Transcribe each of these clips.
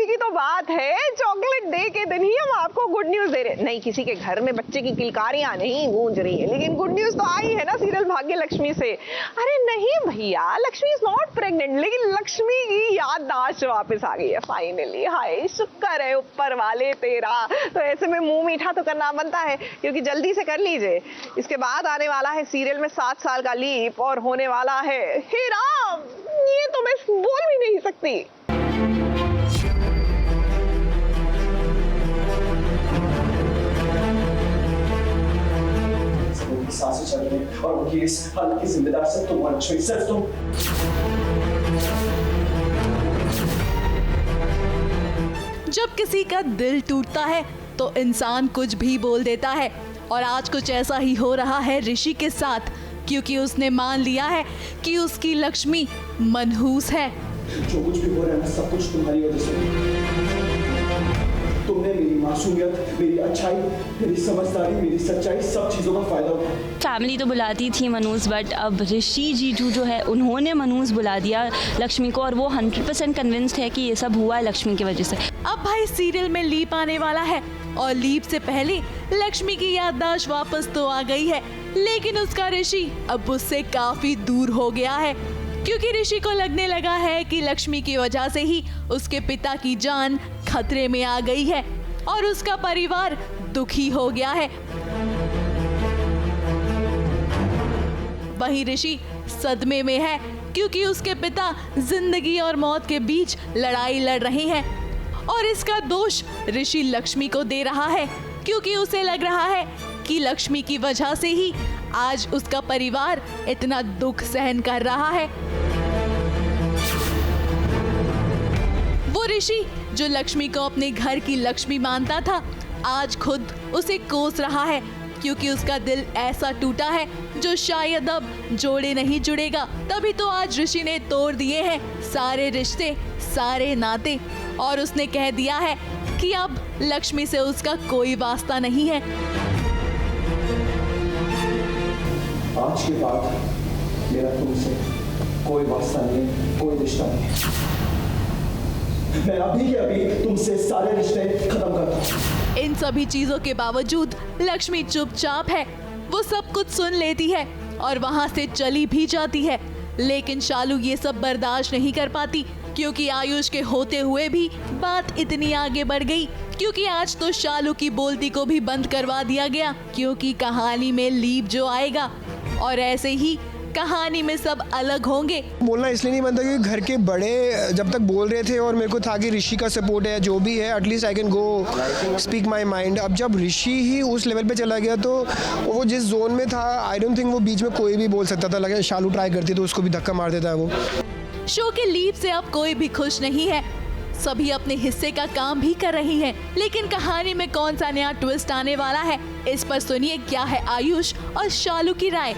खुशी की तो बात है, चॉकलेट डे के दिन ही हम आपको गुड न्यूज दे रहे। नहीं, किसी के घर में बच्चे की किलकारियां नहीं गूंज रही है, लेकिन गुड न्यूज तो आई है ना सीरियल भाग्य लक्ष्मी से। अरे नहीं भैया, लक्ष्मी इज नॉट प्रेग्नेंट, लेकिन लक्ष्मी की याददाश्त वापस आ गई है फाइनली। हाय शुक्र है ऊपर वाले तेरा। तो ऐसे में मुंह मीठा तो करना बनता है, क्योंकि जल्दी से कर लीजिए। इसके बाद आने वाला है सीरियल में 7 साल का लीप, और होने वाला है हे राम, ये तो मैं बोल भी नहीं सकती। सांसें चल रही हैं और उनकी इस हालत की जिम्मेदार सिर्फ तुम और लक्ष्मी, सिर्फ तुम। जब किसी का दिल टूटता है तो इंसान कुछ भी बोल देता है, और आज कुछ ऐसा ही हो रहा है ऋषि के साथ, क्योंकि उसने मान लिया है कि उसकी लक्ष्मी मनहूस है। जो कुछ भी हो रहा है ना, सब कुछ तुम्हारी वजह से। तुमने मेरी मासूमियत, मेरी अच्छाई, मेरी समझदारी, मेरी सच्चाई, सब चीजों का फायदा उठाया। फैमिली तो बुलाती थी मनूस, बट अब ऋषि जीजू जो है उन्होंने मनूस बुला दिया लक्ष्मी को, और वो 100% कन्विंस्ड है कि ये सब हुआ है लक्ष्मी की वजह से। अब भाई सीरियल में लीप आने वाला है, और लीप से पहले लक्ष्मी की याददाश्त वापस तो आ गई है, लेकिन उसका ऋषि अब उससे काफी दूर हो गया है, क्योंकि ऋषि को लगने लगा है कि लक्ष्मी की वजह से ही उसके पिता की जान खतरे में आ गई है, और उसका परिवार दुखी हो गया है। वहीं ऋषि सदमे में है, क्योंकि उसके पिता जिंदगी और मौत के बीच लड़ाई लड़ रहे हैं, और इसका दोष ऋषि लक्ष्मी को दे रहा है, क्योंकि उसे लग रहा है कि लक्ष्मी की वजह से ही आज उसका परिवार इतना दुख सहन कर रहा है। वो ऋषि जो लक्ष्मी को अपने घर की लक्ष्मी मानता था, आज खुद उसे कोस रहा है, क्योंकि उसका दिल ऐसा टूटा है जो शायद अब जोड़े नहीं जुड़ेगा। तभी तो आज ऋषि ने तोड़ दिए हैं सारे रिश्ते, सारे नाते, और उसने कह दिया है कि अब लक्ष्मी से उसका कोई वास्ता नहीं है। आज के बाद मेरा तुमसे कोई वास्ता नहीं, कोई रिश्ता नहीं। मैं अभी के अभी तुमसे सारे रिश्ते खत्म करता हूँ। इन सभी चीजों के बावजूद लक्ष्मी चुपचाप है। वो सब कुछ सुन लेती है और वहाँ से चली भी जाती है, लेकिन शालू ये सब बर्दाश्त नहीं कर पाती, क्योंकि आयुष के होते हुए भी बात इतनी आगे बढ़ गई, क्योंकि आज तो शालू की बोलती को भी बंद करवा दिया गया, क्योंकि कहानी में लीप जो आएगा, और ऐसे ही कहानी में सब अलग होंगे। बोलना इसलिए नहीं बनता क्योंकि घर के बड़े जब तक बोल रहे थे और मेरे को था कि ऋषि का सपोर्ट है, जो भी है at least I can go speak my mind. अब जब ऋषि ही उस लेवल पे चला गया तो वो जिस जोन में था, आई डोंट थिंक वो बीच में कोई भी बोल सकता था। लगे शालू ट्राई करती तो उसको भी धक्का मार देता है वो। शो के लीप से अब कोई भी खुश नहीं है, सभी अपने हिस्से का काम भी कर रही हैं, लेकिन कहानी में कौन सा नया ट्विस्ट आने वाला है, इस पर सुनिए क्या है आयुष और शालू की राय।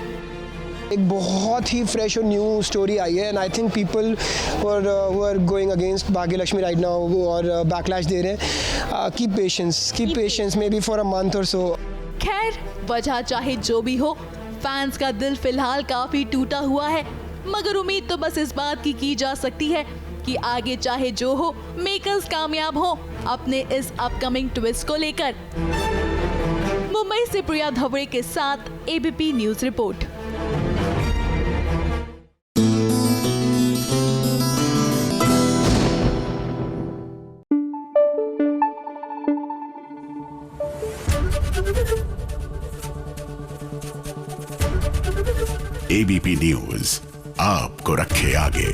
एक बहुत ही फ्रेश और न्यू स्टोरी आई है, and I think people who are going against Bhagya Lakshmi right now और बैकलैश दे रहे हैं। Keep patience may be for a month or so. खैर, वजह चाहे जो भी हो, फैंस का दिल फिलहाल काफी टूटा हुआ है, मगर उम्मीद तो बस इस बात की जा सकती है कि आगे चाहे जो हो, मेकर्स कामयाब हो अपने इस अपकमिंग ट्विस्ट को लेकर। मुंबई से प्रिया धवड़े के साथ ABP news report. ABP news आपको रखे आगे।